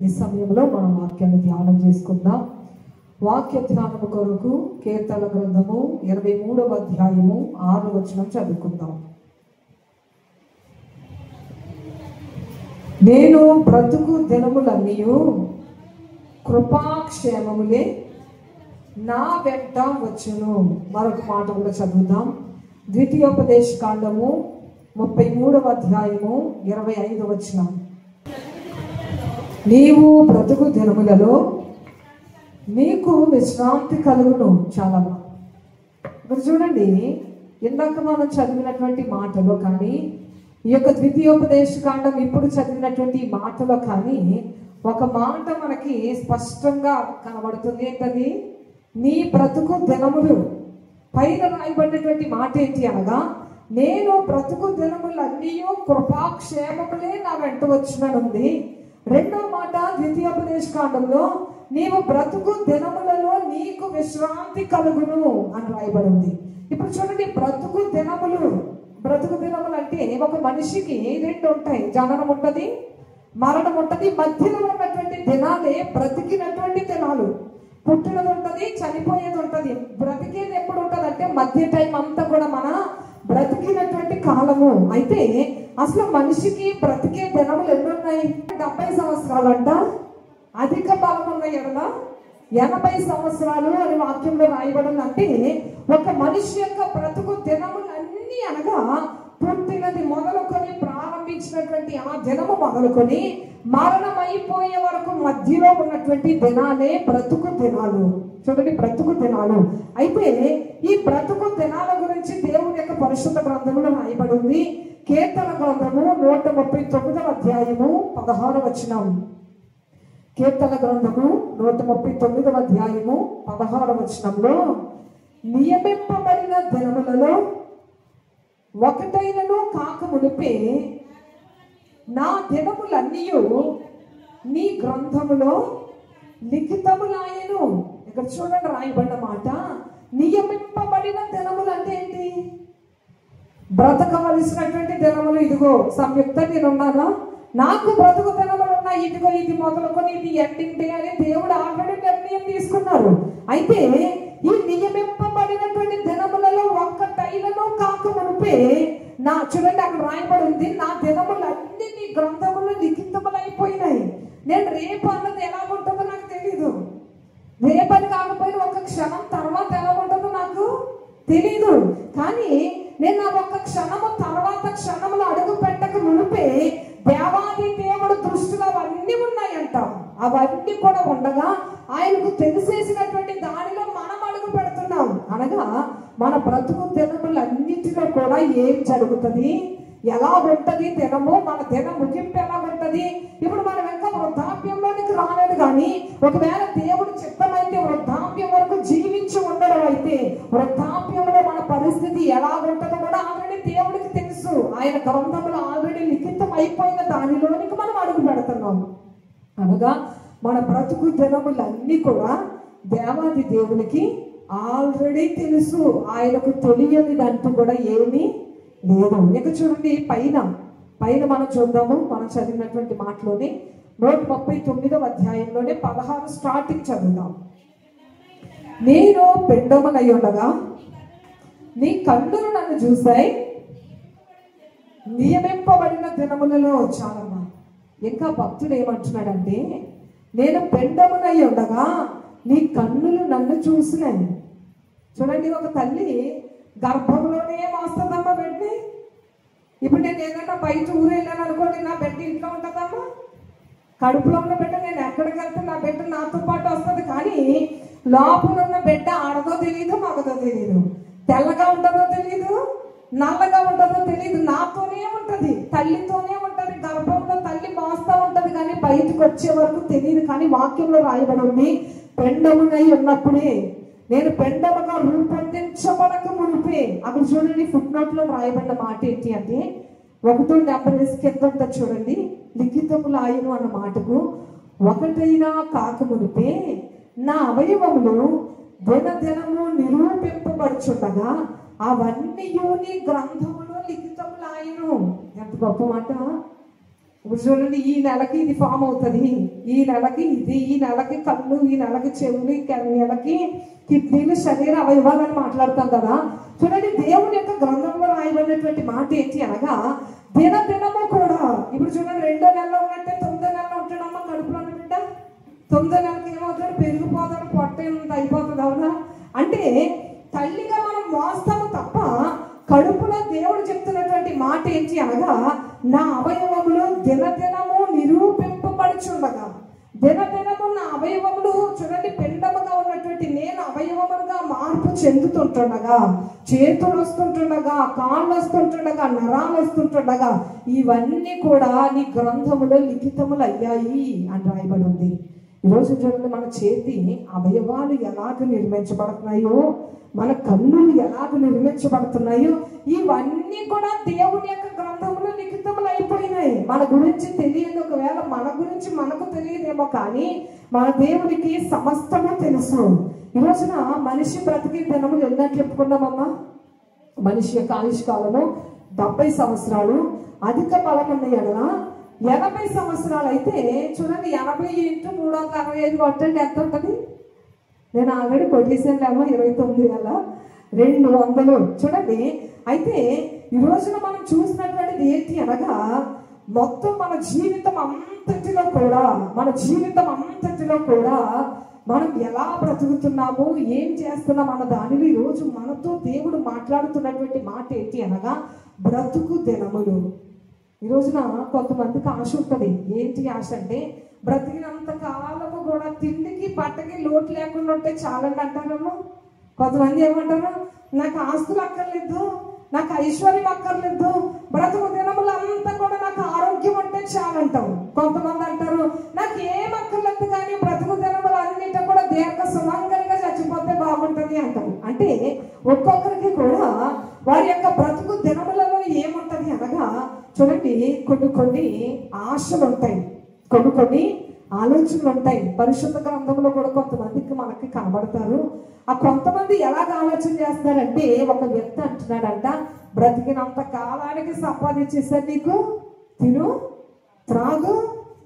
ఈ సమయంలో మనం వాక్యాన్ని ధ్యానం చేసుకుందాం. వాక్య ధ్యానం కొరకు కీర్తన గ్రంథము 23వ అధ్యాయము 6వ వచనం చదువుకుందాం. నేను బ్రతుకు దినములన్నీ కృపాక్షేమములే నా వెంట వచ్చును. మరొక మాట కూడా చదువుదాం. ద్వితీయోపదేశ కాండము 33వ అధ్యాయము 25వ వచనం. నీవు బ్రతుకు దినములలో నీకు విశ్రాంతి కలుగును. చాలా ఇప్పుడు చూడండి, ఇందాక మనం చదివినటువంటి మాటలో కానీ, ఈ యొక్క ద్వితీయోపదేశ కాండం ఇప్పుడు చదివినటువంటి మాటలో కానీ ఒక మాట మనకి స్పష్టంగా కనబడుతుంది. ఏంటది? నీ బ్రతుకు దినములు. పైన రాయబడినటువంటి మాట ఏంటి అనగా, నేను బ్రతుకు దినములన్నీ కృపాక్షేమములే నా వెంట వచ్చుననుంది. రెండో మాట ద్వితీయోపదేశ కాండంలో నీవు బ్రతుకు దినములలో నీకు విశ్రాంతి కలుగును అని రాయబడి ఉంది. ఇప్పుడు చూడండి, బ్రతుకు దినములు అంటే ఒక మనిషికి రెండు ఉంటాయి. జననం ఉంటుంది, మరణం ఉంటుంది. మధ్యలో ఉన్నటువంటి దినాలే బ్రతికినటువంటి దినాలు. పుట్టినది ఉంటుంది, చనిపోయేది ఉంటుంది. బ్రతికేది ఎప్పుడు ఉంటుంది అంటే మధ్య టైం అంతా కూడా మన బ్రతికినటువంటి కాలము. అయితే అసలు మనిషికి బ్రతికే దినములు ఎన్ని ఉన్నాయి? 70 సంవత్సరాలంట. అధిక బలం ఉన్నాయి ఎడల 80 సంవత్సరాలు అని వాక్యంలో రాయబడింది. అంటే ఒక మనిషి యొక్క బ్రతుకు దినములన్నీ అనగా పుట్టినది మొదలుకొని ప్రారంభించినటువంటి ఆ దినము మొదలుకొని మరణం అయిపోయే వరకు మధ్యలో ఉన్నటువంటి దినాలే బ్రతుకు దినాలు. చూడండి, బ్రతుకు దినాలు. అయితే ఈ బ్రతుకు దినాల గురించి దేవుని యొక్క పరిశుద్ధ గ్రంథంలో రాయబడింది. కీర్తన గ్రంథము 139వ అధ్యాయము 16వ వచనం. కీర్తన గ్రంథము 139వ అధ్యాయము 16వ వచనంలో, నియమింపబడిన దినములలో ఒకటైనను కాక మునిపే నా దినములన్నీ నీ గ్రంథములో లిఖితములాయను. ఇక్కడ చూడండి, రాయబడిన మాట నియమింపబడిన దినములు అంటే ఏంటి? బ్రతకవలసినటువంటి దినములు. ఇదిగో సంయుక్త నేనున్నానా, నాకు బ్రతుకు దినములు ఉన్నాయి, ఇదిగో ఇది మొదలుకొని ఇది ఎండింగ్ డే అని దేవుడు ఆల్రెడీ నిర్ణయం తీసుకున్నారు. అయితే ఈ నియమింపబడినటువంటి దినములలో ఒక్కటైనను కాక మునిపే నా, చూడండి అక్కడ రాయబడి ఉంది, నా దినములన్నీ నీ గ్రంథములు లిఖితములైపోయినాయి. నేను రేపు అన్నది ఎలా ఉంటుందో నాకు తెలీదు. రేపని కాకపోయినా ఒక క్షణం తర్వాత ఎలా ఉంటుందో నాకు తెలీదు. కానీ నేను ఆ ఒక్క క్షణము తర్వాత క్షణములు అడుగు పెట్టక మునిపే దేవాది దేవుడు దృష్టిలో అవన్నీ ఉన్నాయంట. అవన్నీ కూడా ఉండగా ఆయనకు తెలిసేసినటువంటి దానిలో మనం అడుగు పెడుతున్నాం. అనగా మన బ్రతుకు దినములన్నిటిలో కూడా ఏం జరుగుతుంది, ఎలా ఉంటది దినము, మన దిన ముగింపు ఎలా ఉంటది. ఇప్పుడు మనం ఇంకా వృద్ధాప్యంలోనికి రాలేదు, కానీ ఒకవేళ దేవుడు చిత్తమైతే వృద్ధాప్యం వరకు జీవించి ఉండడం అయితే వృద్ధాప్యంలో మన పరిస్థితి ఎలా ఉంటుందో కూడా ఆల్రెడీ దేవుడికి తెలుసు. ఆయన గ్రంథంలో ఆల్రెడీ లిఖితం అయిపోయిన దానిలోనికి మనం అడుగు పెడుతున్నాం. అనగా మన బ్రతుకు దినములన్నీ కూడా దేవాది దేవునికి ఆల్రెడీ తెలుసు. ఆయనకు తెలియనిదంటూ కూడా ఏమీ లేదు. ఇక చూడండి, పైన మనం చూద్దాము. మనం చదివినటువంటి మాటలోనే 139వ అధ్యాయంలోనే 16 స్టార్టింగ్ చదువుదాం. నేను పిండమునై ఉండగా నీ కన్నులు నన్ను చూశాయి, నియమింపబడిన దినములలో. చాలమ్మా, ఇంకా భక్తుడు ఏమంటున్నాడంటే, నేను పిండమునై ఉండగా నీ కన్నులు నన్ను చూసినాయి. చూడండి, ఒక తల్లి గర్భంలోనే మోస్తుందమ్మా బిడ్డని. ఇప్పుడు నేను ఏదైనా బయట ఊరు వెళ్ళాను అనుకోండి, నా బిడ్డ ఇంట్లో ఉంటుందమ్మా. కడుపులో ఉన్న బిడ్డ నేను ఎక్కడికి వెళ్తే నా బిడ్డ నాతో పాటు వస్తుంది. కానీ లోపల ఉన్న బిడ్డ ఆడదో తెలియదు, మగదో తెలియదు, తెల్లగా ఉంటుందో తెలియదు, నల్లగా ఉంటుందో తెలియదు, నాతోనే ఉంటుంది, తల్లితోనే ఉంటుంది. గర్భంలో తల్లి మోస్తా ఉంటుంది, కానీ బయటకు వచ్చే వరకు తెలియదు. కానీ వాక్యంలో రాయబడి ఉంది, పెండమునై ఉన్నప్పుడే, నేను పెండముగా రూపొందించబడక మునిపే. అక్కడ చూడండి, ఫుట్ నోట్ లో రాయబడిన మాట ఏంటి అంటే, 1 నెంబర్ కింద చూడండి, లిఖితములాయను అన్న మాటకు ఒకటైనా కాక మునిపే నా అవయవములు దినదినము నిరూపింపబడుచుండగా అవన్నీ నీ గ్రంథములో లిఖితములాయను. ఎంత గొప్ప మాట! ఇప్పుడు చూడండి, ఈ నెలకి ఇది ఫామ్ అవుతుంది, ఈ నెలకి ఇది, ఈ నెలకి కళ్ళు, ఈ నెలకి చెవులు, ఈ నెలకి కిడ్నీలు, శరీర అవయవాలని మాట్లాడతాం కదా. చూడండి, దేవుని యొక్క గ్రంథంలో రాయబడినటువంటి మాట ఏంటి అనగా దినదినము కూడా. ఇప్పుడు చూడండి, 2వ నెలలో ఉన్నట్టే 9వ నెలలో ఉంటాడమ్మా కడుపులో ఉన్న బిడ్డ. 9వ నెలకి ఏమవుతాడు? పెరిగిపోతాడు, పొట్ట అయిపోతుంది. అవునా? అంటే తల్లిగా మనం మోస్తాము తప్ప కడుపులో దేవుడు చెప్తున్నటువంటి మాట ఏంటి అనగా నా అవయవములు దినదినము నిరూపింపబడుచుండగా, దినదినము నా అవయవములు చూడండి పిండముగా ఉన్నటువంటి నేను అవయవములుగా మార్పు చెందుతుంటుండగా, చేతులు వస్తుంటుండగా, కాళ్ళు వస్తుంటుండగా, నరాలు వస్తుంటుండగా ఇవన్నీ కూడా నీ గ్రంథములో లిఖితములు అయ్యాయి అని రాయబడి ఉంది. ఈరోజు చూడండి, మన చేతి అవయవాలు ఎలాగ నిర్మించబడుతున్నాయో, మన కన్నులు ఎలాగ నిర్మించబడుతున్నాయో ఇవన్నీ కూడా దేవుని యొక్క గ్రంథంలో లిఖితములు అయిపోయినాయి. మన గురించి తెలియదు, ఒకవేళ మన గురించి మనకు తెలియదేమో, కానీ మన దేవునికి సమస్తము తెలుసు. ఈరోజున మనిషి బ్రతికే దినములు ఎన్నని చెప్పుకున్నామమ్మా? మనిషి యొక్క ఆయుష్కాలము 70 సంవత్సరాలు, అధిక బలం ఉన్న ఎడల 80 సంవత్సరాలు అయితే చూడండి, 80 × 365 కొట్టండి, ఎంత ఉంటుంది? నేను ఆల్రెడీ కొట్టేసానులేమో, 29,200 చూడండి. అయితే ఈ రోజున మనం చూసినటువంటిది ఏంటి అనగా మొత్తం మన జీవితం అంతటిలో కూడా మనం ఎలా బ్రతుకుతున్నాము, ఏం చేస్తున్నాం అన్న దానిలో ఈరోజు మనతో దేవుడు మాట్లాడుతున్నటువంటి మాట ఏంటి అనగా బ్రతుకు దినములు. ఈ రోజున కొంతమందికి ఆశ ఉంటుంది. ఏంటి ఆశ అంటే బ్రతికినంత కాలము కూడా తిండికి బట్టకి లోటు లేకుండా ఉంటే చాలండి అంటారమ్మా. కొంతమంది ఏమంటారు, నాకు ఆస్తులు అక్కర్లేదు, నాకు ఐశ్వర్యం అక్కర్లేదు, బ్రతుకు దినములంతా కూడా నాకు ఆరోగ్యం అంటే చాలంటారు. కొంతమంది అంటారు, నాకు ఏం అక్కర్లేదు కానీ బ్రతుకు దినములు అన్నింటి కూడా దీర్ఘ సుమంగళిగా చచ్చిపోతే బాగుంటుంది అంటారు. అంటే ఒక్కొక్కరికి కూడా వారి యొక్క బ్రతుకు దినములలో ఏముంటది అనగా చూడండి, కొన్ని ఆశలు ఉంటాయి, కొన్ని ఆలోచనలు ఉంటాయి. పరిశుద్ధ గ్రంథంలో కూడా కొంతమందికి మనకి కనబడతారు. ఆ కొంతమంది ఎలాగ ఆలోచన చేస్తారంటే, ఒక వ్యక్తి అంటున్నాడంట, బ్రతికినంత కాలానికి సంపాదించేసారు, నీకు తిను, త్రాగు,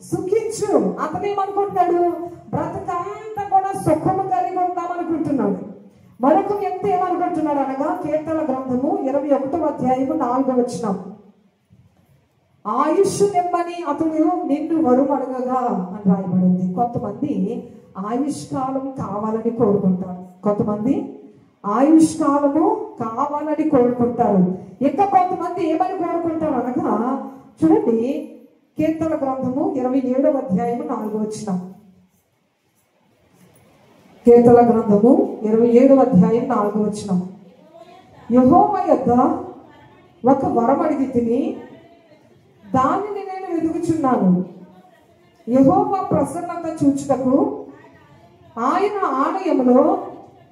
సుఖించు. అతనేమనుకుంటాడు, బ్రతకంతా కూడా సుఖము కలిగి ఉందామనుకుంటున్నాడు. మరొక వ్యక్తి ఏమనుకుంటున్నాడు అనగా కీర్తనల గ్రంథము 21వ అధ్యాయము 4వ వచనం, ఆయుష్ నిమ్మని అతడు నిన్ను వరుమడగగా అని రాయబడింది. కొంతమంది ఆయుష్కాలం కావాలని కోరుకుంటారు, కొంతమంది ఆయుష్కాలము కావాలని కోరుకుంటారు. ఇంకా కొంతమంది ఏమని కోరుకుంటారు అనగా చూడండి, కీర్తన గ్రంథము 27వ అధ్యాయము 4వ వచనం, కీర్తన గ్రంథము 27వ అధ్యాయం 4వ వచనం, యెహోవా యొద్ద ఒక వరం అడిగి తిని దానిని నేను వెతుకుచున్నాను, యెహోవా ప్రసన్నత చూచుటకు, ఆయన ఆలయములో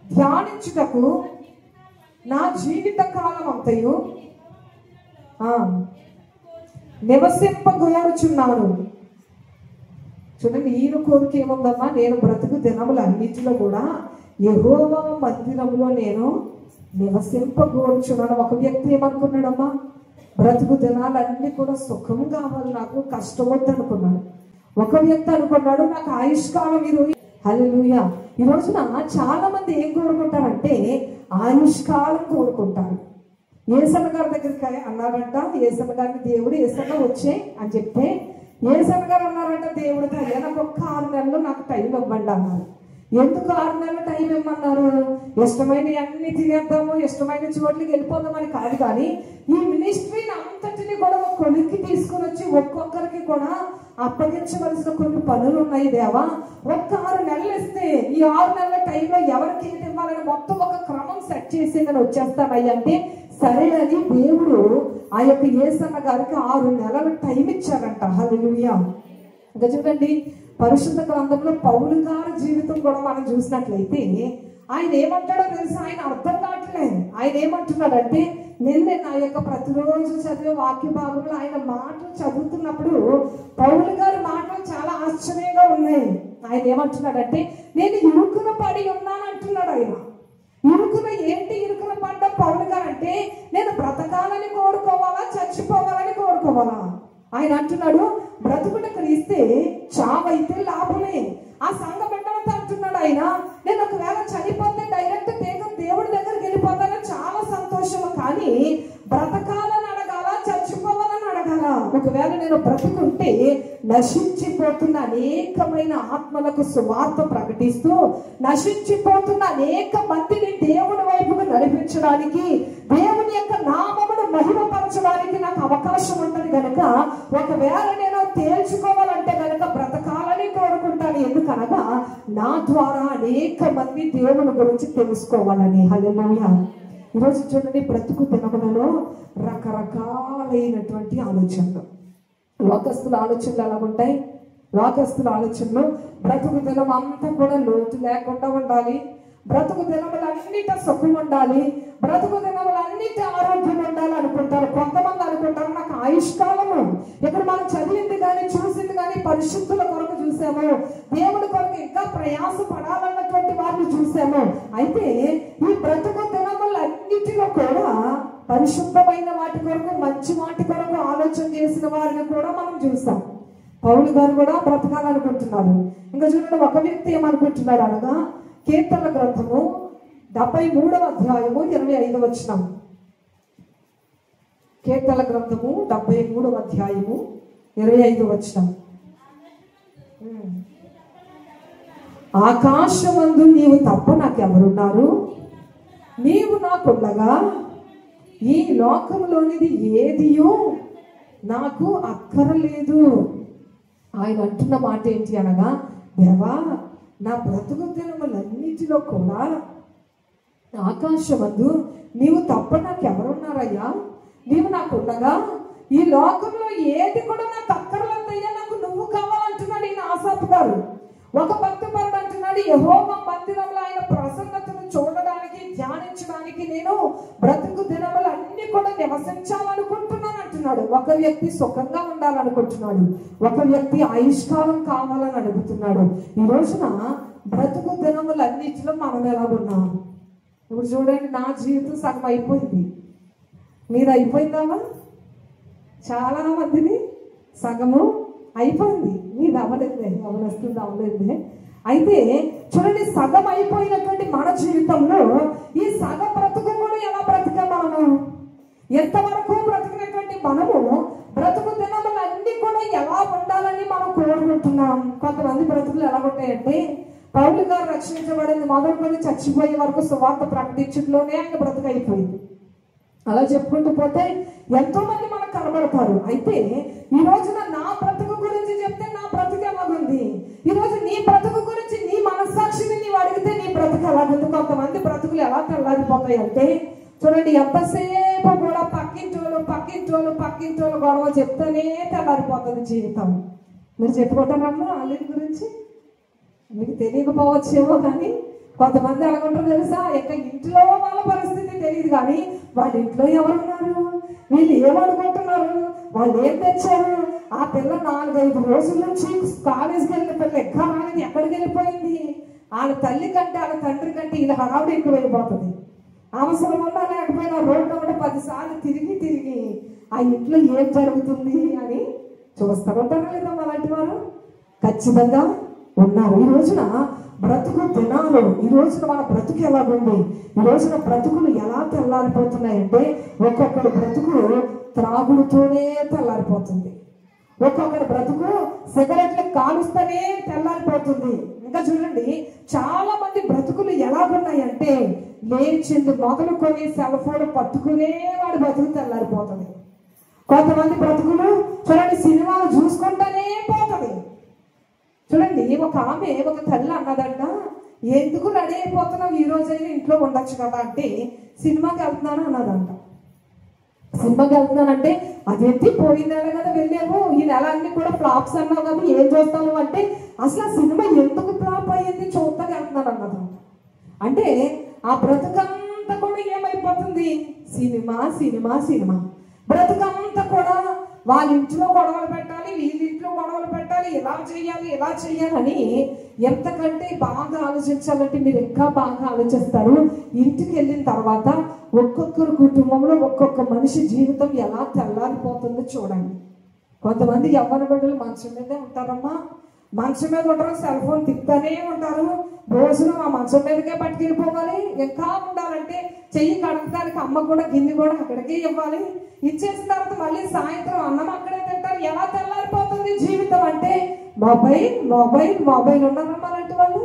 ధ్యానించుటకు నా జీవిత కాలం అంతయు నివసింపగోరుచున్నాను. చూడండి, ఈయన కోరిక ఏముందమ్మా, నేను బ్రతుకు దినములు అన్నింటిలో కూడా యెహోవా మందిరంలో నేను నివసింపగోరుచున్నాను. ఒక వ్యక్తి ఏమనుకున్నాడమ్మా, బ్రతుకు దినాలన్నీ కూడా సుఖం కావాలి, నాకు కష్టం వద్దు అనుకున్నాడు. ఒక వ్యక్తి అనుకున్నాడు, నాకు ఆయుష్కాలం ఈరోజు. హల్లెలూయా. ఈ రోజున చాలా మంది ఏం కోరుకుంటారంటే ఆయుష్కాలం కోరుకుంటారు. యేసన్న గారి దగ్గరికి అన్నారంట, యేసన్న గారిని దేవుడు, యేసన్న వచ్చే అని చెప్తే యేసన్న గారు అన్నారంట, దేవుడికి అయ్యా నాకు ఒక్క 6 నెలలు నాకు టైం ఇవ్వండి అన్నారు. ఎందుకు 6 నెలలు టైం ఇవ్వమన్నారు? ఇష్టమైన అన్ని తినేద్దాము, ఇష్టమైన చోట్లకి వెళ్ళిపోదామని కాదు, కానీ ఈ మినిస్ట్రీని అంతటిని కూడా ఒక కొలిక్కి తీసుకుని వచ్చి ఒక్కొక్కరికి కూడా అప్పగించవలసిన కొన్ని పనులు ఉన్నాయి దేవా. ఒక్క 6 నెలలు ఇస్తే ఈ 6 నెలల టైంలో ఎవరికి ఏది ఇవ్వాలని మొత్తం ఒక క్రమం సెట్ చేసి నేను వచ్చేస్తానయ్యా అంటే సరే అని దేవుడు ఆ యొక్క యేసన్న గారికి 6 నెలల టైం ఇచ్చారంట. హల్లెలూయా. ఇంకా చూడండి, పరిశుద్ధ గ్రంథంలో పౌలు గారి జీవితం కూడా మనం చూసినట్లయితే ఆయన ఏమంటాడో తెలుసు, ఆయన అర్థం కావట్లేదు. ఆయన ఏమంటున్నాడంటే, నేను నా యొక్క ప్రతిరోజు చదివే వాక్య భాగంలో ఆయన మాటలు చదువుతున్నప్పుడు పౌలు గారి మాటలు చాలా ఆశ్చర్యంగా ఉన్నాయి. ఆయన ఏమంటున్నాడంటే, నేను ఇరుకున పడి ఉన్నాను అంటున్నాడు. ఆయన ఇరుకున పడ్డ పౌలు గారు అంటే, నేను బ్రతకాలని కోరుకోవాలా, చచ్చిపోవాలని కోరుకోవాలా? ఆయన అంటున్నాడు, బ్రతుకుట క్రీస్తే చావైతే లాభమే. ఆ సంఘ బిడ్డలతో అంటున్నాడు ఆయన, నేను ఒకవేళ చనిపోతే డైరెక్ట్ దేవుడి దగ్గరికి వెళ్ళిపోతానని చాలా సంతోషము, కానీ బ్రతకాలని అడగాల, చచ్చిపోవాలని అడగాల. ఒకవేళ నేను బ్రతుకుంటే నశించిపోతున్న అనేకమైన ఆత్మలకు సువార్త ప్రకటిస్తూ నశించిపోతున్న అనేక మందిని దేవుడి వైపుకు నడిపించడానికి, దేవుని యొక్క నామమును మహిమపరచడానికి నాకు అవకాశం ఉంటుంది కనుక ఒకవేళ నేను తేల్చుకోవాలంటే కనుక బ్రతకాలని కోరుకుంటాను. ఎందుకనగా నా ద్వారా అనేక మంది దేవుని గురించి తెలుసుకోవాలని. హల్లెలూయా. ఈరోజు చూడండి, బ్రతుకు దినములలో రకరకాలైనటువంటి ఆలోచనలు, లోకస్తుల ఆలోచనలు ఎలా ఉంటాయి? లోకస్తుల ఆలోచనలు బ్రతుకు దినం అంతా కూడా లోటు లేకుండా ఉండాలి, బ్రతుకు దినములన్నిట సుఖం ఉండాలి, బ్రతుకు దినములన్నిటి ఆరోగ్యం ఉండాలి అనుకుంటారు. కొంతమంది అనుకుంటారు నాకు ఆయుష్కాలము. ఇక్కడ మనం చదివింది కానీ చూసింది కానీ పరిశుద్ధుల కొరకు చూసాము, దేవుడి కొరకు ఇంకా ప్రయాస పడాలన్నటువంటి వారిని చూసాము. అయితే ఈ బ్రతుకు దినములన్నిటిలో కూడా పరిశుద్ధమైన వాటి కొరకు, మంచి వాటి కొరకు ఆలోచన చేసిన వారిని కూడా మనం చూసాం. పౌలు గారు కూడా బ్రతకాలనుకుంటున్నారు. ఇంకా చూడండి, ఒక వ్యక్తి ఏమనుకుంటున్నాడు అనగా, కీర్తనల గ్రంథము 73వ అధ్యాయము 25వ వచనం. కీర్తనల గ్రంథము 73వ అధ్యాయము 25వ వచనం. ఆకాశమందు నీవు తప్ప నాకెవరున్నారు, నీవు నాకుండగా ఈ లోకంలోనిది ఏదియో నాకు అక్కరలేదు. ఆయన అంటున్న మాట ఏంటి అనగా, దేవా నా బ్రతుకు దినములన్నిటిలో కూడా ఆకాశమందు నీవు తప్ప నాకు ఎవరున్నారయ్యా, నీవు నాకు ఉండగా ఈ లోకంలో ఏది కూడా నాకు అక్కర్లేదయ్యా, నాకు నువ్వు కావాలంటున్నాడు ఈయన ఆసాపు గారు. ఒక భక్తపరుడు అంటున్నాడు, యెహోవా మందిరంలో ఆయన ప్రసన్నతను చూడడానికి, ధ్యానించడానికి నేను బ్రతుకు దినములన్నీ కూడా నివసించాలనుకుంటున్నాను అంటున్నాడు. ఒక వ్యక్తి సుఖంగా ఉండాలనుకుంటున్నాడు, ఒక వ్యక్తి ఆయుష్కాలం కావాలని అడుగుతున్నాడు. ఈ రోజున బ్రతుకు దినములన్నిటిలో మనం ఎలా ఉన్నాం? ఇప్పుడు చూడండి, నా జీవితం సగం అయిపోయింది, మీది అయిపోయిందామా? చాలా మందిని సగము అయిపోయింది, మీది అవ్వలేదే, అవనొస్తుంది అవ్వలేదే. అయితే చూడండి, సగం అయిపోయినటువంటి మన జీవితంలో ఈ సగ బ్రతుకు కూడా ఎలా బ్రతికా మనము? ఎంతవరకు బ్రతికినటువంటి మనము బ్రతుకు దినములన్నీ కూడా ఎలా ఉండాలని మనం కోరుకుంటున్నాం. కొంతమంది బ్రతుకులు ఎలా ఉంటాయంటే, పౌలు గారు రక్షించబడింది మొదలుకొని చచ్చిపోయే వరకు సువార్త ప్రకటించడంలోనే ఆయన బ్రతుకు అయిపోయింది. అలా చెప్పుకుంటూ పోతే ఎంతో మంది మనకు కనబడతారు. అయితే ఈ రోజున నా బ్రతుకు గురించి చెప్తే నా బ్రతుకు ఎలాగుంది? ఈ రోజు నీ బ్రతుకు గురించి నీ మనస్సాక్షిని నీవు అడిగితే నీ బ్రతుకు ఎలాగుంది? కొంతమంది బ్రతుకులు ఎలా తెల్లారిపోతాయి అంటే, చూడండి, ఎంతసేపు కూడా పక్కింటోళ్ళు గొడవ చెప్తేనే తెల్లారిపోతుంది జీవితం. మీరు చెప్పుకుంటారమ్మా వాళ్ళ గురించి? మీకు తెలియకపోవచ్చేమో, కానీ కొంతమంది ఎలాగుంటారు తెలుసా? ఇక ఇంట్లో వాళ్ళ పరిస్థితి తెలియదు, కానీ వాళ్ళ ఇంట్లో ఎవరున్నారు, వీళ్ళు ఏమనుకుంటున్నారు, వాళ్ళు ఏం తెచ్చారు, ఆ పిల్ల 4-5 రోజుల నుంచి కాలేజీకి వెళ్ళిన పిల్ల ఎక్కడ రాలేదు, ఎక్కడికి వెళ్ళిపోయింది, వాళ్ళ తల్లి కంటే వాళ్ళ తండ్రి కంటే ఇలా హడావుడి ఎక్కువైపోతుంది. అవసరం ఉన్నా లేకపోయినా రోడ్డు కూడా 10 సార్లు తిరిగి ఆ ఇంట్లో ఏం జరుగుతుంది అని చూస్తూ ఉంటారా లేదా? అలాంటి వారు ఖచ్చితంగా ఉన్నారు. ఈ రోజున బ్రతుకు దినాలు, ఈ రోజున మన బ్రతుకు ఎలా ఉంది? ఈ రోజున బ్రతుకులు ఎలా తెల్లారిపోతున్నాయంటే, ఒక్కొక్కరి బ్రతుకు త్రాగుడుతోనే తెల్లారిపోతుంది, ఒక్కొక్కరి బ్రతుకు సిగరెట్లు కాలుస్తూనే తెల్లారిపోతుంది. ఇంకా చూడండి, చాలా మంది బ్రతుకులు ఎలాగున్నాయంటే, లేచింది మొదలుకొని సెల్ ఫోన్ పట్టుకునే వాడి బ్రతుకు తెల్లారిపోతుంది. కొంతమంది బ్రతుకులు చూడండి, సినిమాలు చూసుకుంటానే పోతుంది. చూడండి, ఒక తల్లి అన్నదంట, ఎందుకు రెడీ అయిపోతున్నావు, ఈ రోజైనా ఇంట్లో ఉండొచ్చు కదా అంటే, సినిమాకి వెళ్తున్నాను అన్నదంట. సినిమాకి వెళ్తున్నానంటే, అదేంటి పోయిన నెల కదా వెళ్ళాము, ఈ నెల అన్ని కూడా ఫ్లాప్స్ అన్నావు కదా, ఏం చూస్తాము అంటే, అసలు ఆ సినిమా ఎందుకు ఫ్లాప్ అయ్యింది చూస్తాకి వెళ్తున్నాను అన్నదంట. అంటే ఆ బ్రతుకంతా కూడా ఏమైపోతుంది? సినిమా. బ్రతుకంతా కూడా వాళ్ళ ఇంట్లో గొడవలు పెట్టాలి, వీళ్ళ ఇంట్లో గొడవలు పెట్టాలి, ఇలా చేయాలని ఎంతకంటే బాగా ఆలోచించాలంటే మీరు ఇంకా బాగా ఆలోచిస్తారు. ఇంటికి వెళ్ళిన తర్వాత ఒక్కొక్కరు కుటుంబంలో ఒక్కొక్క మనిషి జీవితం ఎలా తెల్లారిపోతుందో చూడండి. కొంతమంది యవ్వన బిడ్డలు మంచం మీదే ఉంటారమ్మా. మంచం మీద ఉంటారు, సెల్ ఫోన్ తిప్పుతానే ఉంటారు. రోజున ఆ మంచం మీదకే పట్టుకెళ్ళిపోవాలి. ఇంకా ఉండాలంటే చెయ్యి కడగడానికి అమ్మ కూడా గిన్నె కూడా అక్కడికే ఇవ్వాలి. ఇచ్చేసిన తర్వాత మళ్ళీ సాయంత్రం అన్నం అక్కడే తింటారు. ఎలా తెల్లారిపోతుంది జీవితం అంటే మొబైల్ మొబైల్ మొబైల్. ఉన్నారమ్మా అలాంటి వాళ్ళు?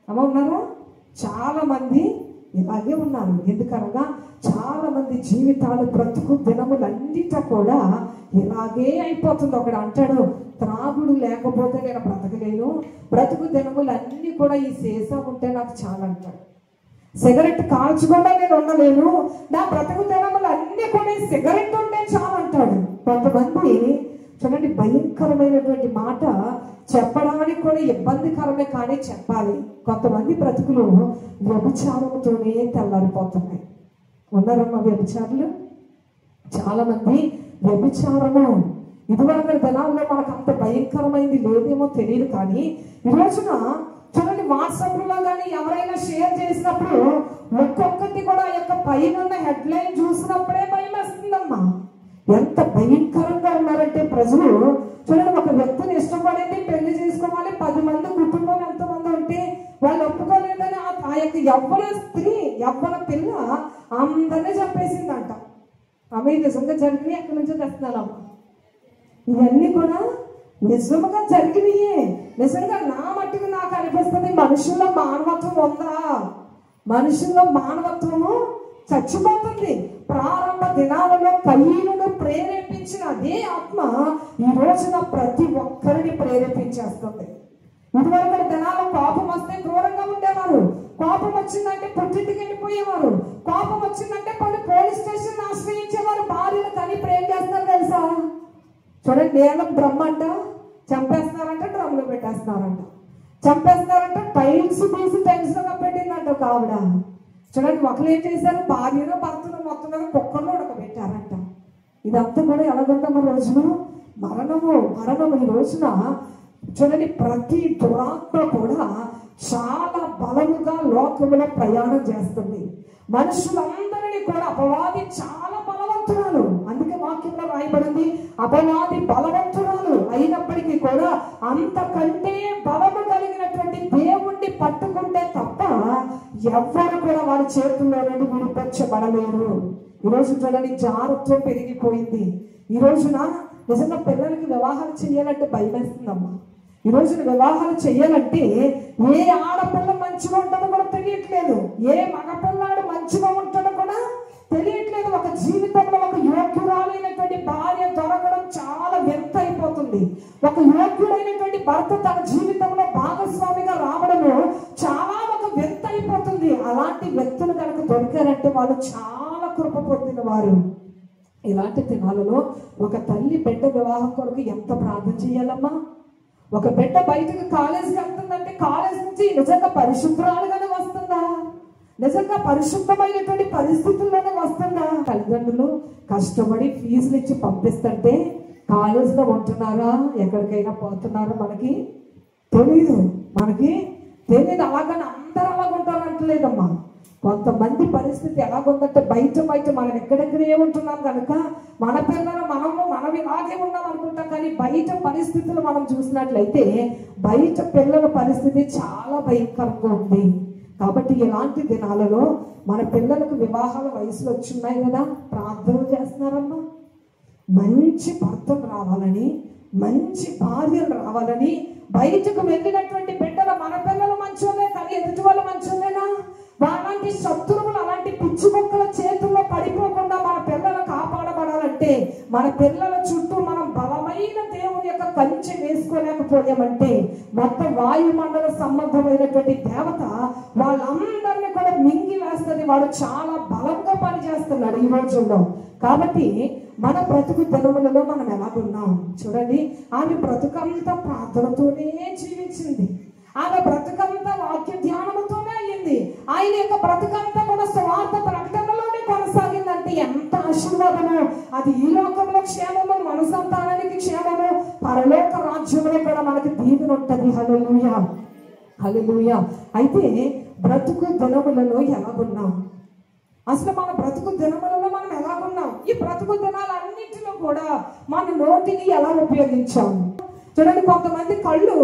అమ్మ ఉన్నారా? చాలా మంది ఇలాగే ఉన్నారు. ఎందుకనగా చాలా మంది జీవితాలు బ్రతుకు దినములన్నిట కూడా ఇలాగే అయిపోతుంది. ఒకడు అంటాడు, త్రాగుడు లేకపోతే నేను బ్రతకలేను, బ్రతుకు దినములన్నీ కూడా ఈ సీసా ఉంటే నాకు చాలా అంటాడు. సిగరెట్ కాల్చకుండా నేను ఉండలేను, నా బ్రతుకు దినములన్నీ కూడా ఈ సిగరెట్ ఉంటే చాలా అంటాడు. కొంతమంది చూడండి, భయంకరమైనటువంటి మాట చెప్పడానికి కూడా ఇబ్బందికరమే, కానీ చెప్పాలి. కొంతమంది బ్రతుకులు వ్యభిచారంతోనే తెల్లారిపోతున్నాయి. ఉన్నారమ్మా వ్యభిచారులు? చాలా మంది వ్యభిచారము ఇదివరకు దినాల్లో మనకు అంత భయంకరమైంది లేదేమో తెలియదు, కానీ ఈ రోజున చూడండి వాట్సాప్లో కానీ ఎవరైనా షేర్ చేసినప్పుడు ఒక్కొక్కటి కూడా ఆ యొక్క పైన హెడ్లైన్ చూసినప్పుడే భయం వేస్తుందమ్మా. ఎంత భయంకరంగా ఉన్నారంటే ప్రజలు. చూడండి, ఒక వ్యక్తిని ఇష్టపడేది పెళ్లి చేసుకోవాలి, 10 మంది కుటుంబం ఎంతమంది ఉంటే వాళ్ళు ఒప్పుకోలేదని ఆ యొక్క యవ్వన స్త్రీ యవ్వన పిల్ల అందరినీ చంపేసిందంట. ఆమె నిజంగా జరిగినాయి, ఎక్కడి నుంచో తెస్తున్నానమ్మా. ఇవన్నీ కూడా నిజంగా జరిగినాయే. నిజంగా నా మట్టుకు నాకు అనిపిస్తుంది, మనుషుల్లో మానవత్వం ఉందా? మనుషుల్లో మానవత్వము చచ్చిపోతుంది. ప్రారంభ దినాలలో కయీనును ప్రేరేపించిన అదే ఆత్మ ఈ రోజున ప్రతి ఒక్కరిని ప్రేరేపించేస్తుంది. ఇదివరకు దినాల్లో కోపం వస్తే క్రూరంగా ఉండేవారు. కోపం వచ్చిందంటే పుట్టింటికి వెళ్ళిపోయేవారు. కోపం వచ్చిందంటే పోలీస్ స్టేషన్ ఆశ్రయించేవారు. భార్యను కని ప్రేమ చేస్తున్నారు తెలుసా? చూడండి, నేల బ్రహ్మ అంట చంపేస్తున్నారంట, డ్రమ్లో పెట్టేస్తున్నారంట. చంపేస్తున్నారంట, టైల్స్ తీసి టైల్స్ లో పెట్టిందంట ఒక ఆవిడ. చూడండి, ఒకరు ఏం చేశారు, భార్యను భర్తను మొత్తం మీద కుక్కర్లో ఉడకబెట్టారంట. ఇదంతా కూడా ఎలాగుందన్న రోజున మరణము. ఈ రోజున చూడండి, ప్రతి దురాత్మ కూడా చాలా బలముగా లోకములో ప్రయాణం చేస్తుంది. మనుషులందరినీ కూడా అపవాది చాలా బలవంతురాలు. అందుకే వాక్యంలో రాయబడింది, అపవాది బలవంతురాలు అయినప్పటికీ కూడా అంతకంటే బలము కలిగినటువంటి దేవుణ్ణి పట్టుకుంటే తప్ప ఎవ్వరు కూడా వారి చేతుల్లో నుండి విడిపించబడలేరు. ఈరోజు చూడండి, జాగ్రత్త పెరిగిపోయింది. ఈ రోజున నిజంగా పిల్లలకి వివాహాలు చేయాలంటే భయం వేస్తుందమ్మా. ఈ రోజున వివాహాలు చేయాలంటే ఏ ఆడపిల్ల మంచిగా ఉంటుందో కూడా తెలియట్లేదు, ఏ మగపిల్లాడు మంచిగా ఉంటాడో కూడా తెలియట్లేదు. ఒక జీవితంలో ఒక యోగ్యురాలైనటువంటి భార్య దొరకడం చాలా వ్యర్థ అయిపోతుంది. ఒక యోగ్యుడైనటువంటి భర్త తన జీవితంలో భాగస్వామిగా రావడము చాలా ఒక వ్యర్థ అయిపోతుంది. అలాంటి వ్యక్తులు కనుక దొరికారంటే వాళ్ళు చాలా కృప పొందిన వారు. ఇలాంటి దినాలలో ఒక తల్లి బిడ్డ వివాహం కొరకు ఎంత ప్రార్థన చేయాలమ్మా? ఒక బిడ్డ బయటకు కాలేజీకి వెళ్తుందంటే కాలేజ్ నుంచి నిజంగా పరిశుభ్రాలుగానే వస్తుందా? నిజంగా పరిశుభ్రమైనటువంటి పరిస్థితుల్లోనే వస్తుందా? తల్లిదండ్రులు కష్టపడి ఫీజులు ఇచ్చి పంపిస్తుంటే కాలేజీలో ఉంటున్నారా, ఎక్కడికైనా పోతున్నారా మనకి తెలీదు. అలాగని అందరూ అలాగుంటారంటలేదమ్మా. కొంతమంది పరిస్థితి ఎలాగుందంటే బయట మనం ఎక్కడెక్కడ ఏముంటున్నాం కనుక మన పిల్లలు మనం ఇలాగే ఉన్నాం అనుకుంటాం, కానీ బయట పరిస్థితులు మనం చూసినట్లయితే బయట పిల్లల పరిస్థితి చాలా భయంకరంగా ఉంది. కాబట్టి ఇలాంటి దినాలలో మన పిల్లలకు వివాహాల వయసులో వచ్చున్నాయి కదా, ప్రార్థనలు చేస్తున్నారమ్మా. మంచి భర్తలు రావాలని, మంచి భార్యలు రావాలని బయటకు వెళ్ళినటువంటి బిడ్డలు మన పిల్లలు మంచోలే, కానీ ఎదుటి వాళ్ళు మంచోలేనా? అలాంటి శత్రువులు, అలాంటి పిచ్చి మొక్కల చేతుల్లో పడిపోకుండా మన పిల్లలు కాపాడబడాలంటే మన పిల్లల చుట్టూ మనం బలమైన దేవుని యొక్క కంచె వేసుకోలేకపోయామంటే మొత్తం వాయుమండల సంబంధమైనటువంటి దేవత వాళ్ళందరినీ కూడా మింగి వేస్తుంది. వాడు చాలా బలంగా పనిచేస్తున్నాడు ఈ రోజుల్లో. కాబట్టి మన బ్రతుకు దినములలో మనం ఎలాగున్నాం చూడండి. ఆమె బ్రతుకంతా ప్రార్థనతోనే జీవించింది. ఆమె బ్రతుకంతా వాక్య ధ్యానముతోనే అయ్యింది. ఆయన యొక్క బ్రతుకంతా కూడా స్వార్థ ప్రకటనలోనే కొనసాగిందంటే ఎంత ఆశీర్వాదము! అది ఈ లోకంలో క్షేమము, మన సంతానానికి క్షేమము, పరలోక రాజ్యంలో కూడా మనకి దీవెన ఉంటుంది. హల్లెలూయా, హల్లెలూయా. అయితే బ్రతుకు దినములలో ఎలాగున్నాం? అసలు మన బ్రతుకు దినములలో మనం ఎలాగున్నాం? ఈ బ్రతుకు దినాలన్నింటిలో కూడా మన నోటిని ఎలా ఉపయోగించాము. చూడండి, కొంతమంది కళ్ళు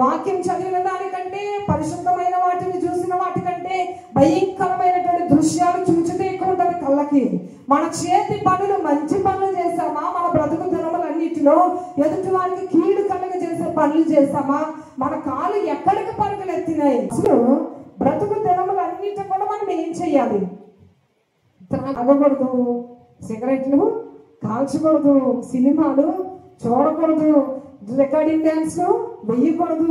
వాక్యం చదివిన దానికంటే, పరిశుద్ధమైన వాటిని చూసిన వాటికంటే భయంకరమైనటువంటి దృశ్యాలు చూచితే ఎక్కువ ఉంటుంది కళ్ళకి. మన చేతి పనులు మంచి పనులు చేశామా, మన బ్రతుకు దినములన్నిటిలో ఎదుటి వారికి కీడు కలుగజేసే పనులు చేశామా, మన కాలు ఎక్కడికి పరుగులు ఎత్తినాయి. అసలు బ్రతుకు దినములన్నిటి కూడా మనం ఏం చెయ్యాలి? తాగకూడదు, సిగరెట్లు కాల్చకూడదు, సినిమాలు చూడకూడదు, రికార్డింగ్ డ్యాన్స్లు వేయకూడదు,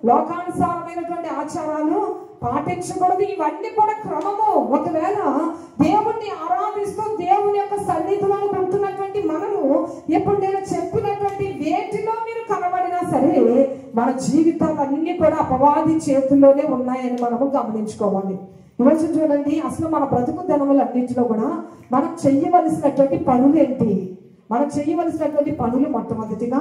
లోకానుసారమైనటువంటి ఆచారాలు పాటించకూడదు. ఇవన్నీ కూడా క్రమము. ఒకవేళ దేవుణ్ణి ఆరాధిస్తూ దేవుని యొక్క సన్నిధిలో ఉంటున్నటువంటి మనము ఇప్పుడు నేను చెప్పినటువంటి వేటిలో మీరు కనబడినా సరే మన జీవితాలు అన్ని కూడా అపవాది చేతుల్లోనే ఉన్నాయని మనము గమనించుకోవాలి. ఈరోజు చూడండి, అసలు మన బ్రతుకు దినములన్నింటిలో కూడా మనం చెయ్యవలసినటువంటి పనులు ఏంటి? మనం చెయ్యవలసినటువంటి పనులు మొట్టమొదటిగా